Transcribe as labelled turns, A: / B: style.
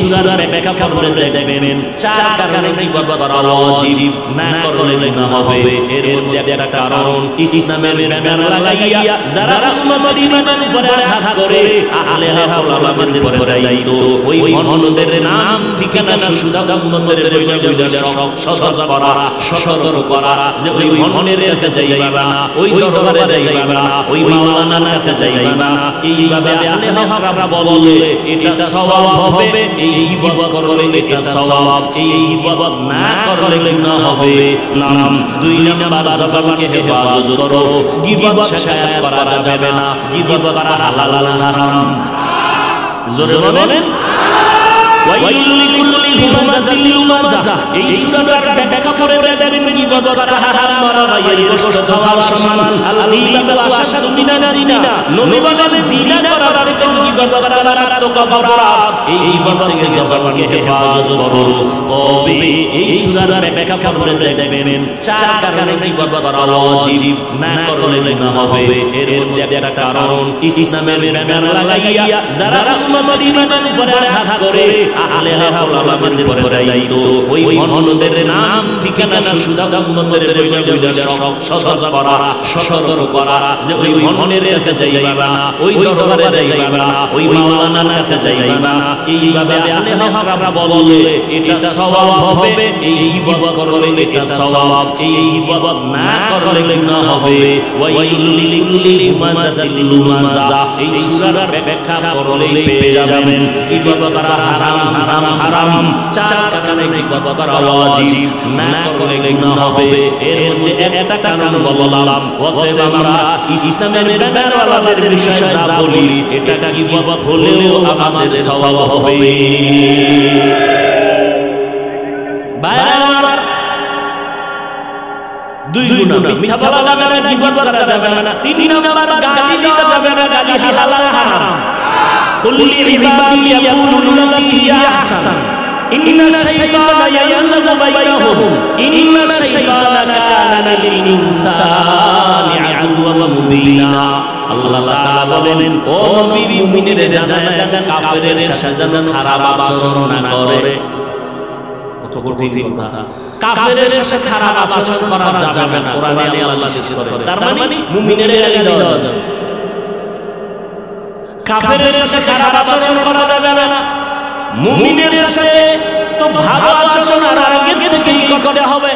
A: সূরার ব্যাখ্যা করলে দেখবেন চার কারণে গীবত করা ওয়াজিব, না করলে গুনাহ হবে। এর মধ্যে একটা কারণ ইসলামের ব্যানার লাগাইয়া যারা উম্মতের ঈমানের উপরে আঘাত করে আহলে ওলামাদের উপরে দায়িত্ব ওই ভণ্ডদের নাম ঠিকানা সুদা উম্মতের বইলা বইলা সজাগ করা, সতর্ক করা যে ওই ভণ্ডের কাছে যাইবা না, ওই দরবারে যাইবা না, ওই মাওলানার কাছে যাইবা না। এইভাবে আহলে হকরা বললে এটা সওয়াব হবে, এই গীবত করলে এটা সওয়াব, এই গীবত না করলে গুনাহ হবে। নাম 2 নাম্বার জবানকে হেফাজত করো, গীবত শিকায়ত করা যাবে না, গীবত করা হালাল না হারাম। জোরে বলেন ওয়াইলুল লিকুল্লি হুমাযাতিল লুমাযা। এই সূরার ব্যাখ্যা করে দেখবেন গীবত করা হারাম, রায়ের গোশত খাওয়ার সমান। আল গীবাতু আশাদু মিনাজ জিনা। নবী বলেন জিনা করার থেকেও গীবত করা মারাত্মক অপরাধ। এই গীবত থেকে জবানকে হেফাজত করো। তবে এই সূরার ব্যাখ্যা করে দেখবেন চার কারণে গীবত করা ওয়াজিব, না করলে গুনাহ হবে। এর মধ্যে একটা কারণ ইসলামের ব্যানার লাগাইয়া যারা উম্মতের ঈমানের উপরে আঘাত করে আহলে ওলামাদের উপরে দায়িত্ব ওই ভণ্ডদের নাম ঠিকানা সুদা উম্মতের বইলা বইলা সজাগ করা, সতর্ক করা যে ওই ভণ্ডের কাছে যাইবা না, ওই দরবারে যাইবা না, ওই মাওলানার কাছে যাইবা না। এইভাবে আহলে হকরা বললে এটা সওয়াব হবে, এই গীবত করলে এটা সওয়াব, এই গীবত না করলে গুনাহ হবে। ওয়াইলুল লিকুল্লি হুমাযাতিল লুমাযা। এই সূরার ব্যাখ্যা করলে পেয়ে যাবেন গীবত করা হারাম, হারাম হারাম। চার কারণে গীবত করা ওয়াজিব, না করলে গুনাহ হবে। এর মধ্যে একটা কারণ বললাম। অতএব আমরা ইসলামের ব্যানারওয়ালাদের বিষয়ে যা বলি এটা গীবত হলেও আমাদের সওয়াব হবে। বারবার 2 নাম্বার মিথ্যা বলা যাবে না, গীবত করা যাবে না। 3 নাম্বার গালি দেওয়া যাবে না, গালি হালাল হারাম। কুল লিবাদি ইয়াকুলু লাতি হিয়া আহসান ইন্নাশ শাইতানা ইয়ানজাযু বাইনাহুম ইন্নাশ শাইতানা কানা লিল ইনসানি আদুওয়ান মুবিনা। আল্লাহ তাআলা বলেন ও নবী মুমিনেরা জানায়া দেন কাফেরের সাথে যেন খারাপ আচরণ না করে। কত কঠিন কথা। কাফেরের সাথে খারাপ আচরণ করা যাবে না, কোরআনে আল্লাহ নিষেধ করে। তার মানে মুমিনেরা গালি দেওয়া যাবে, কাফেরের সাথে খারাপ আচরণ করা যাবে না। মুমিনের সাথে তো ভালো আচরণ আর আগে থেকেই করতে হবে।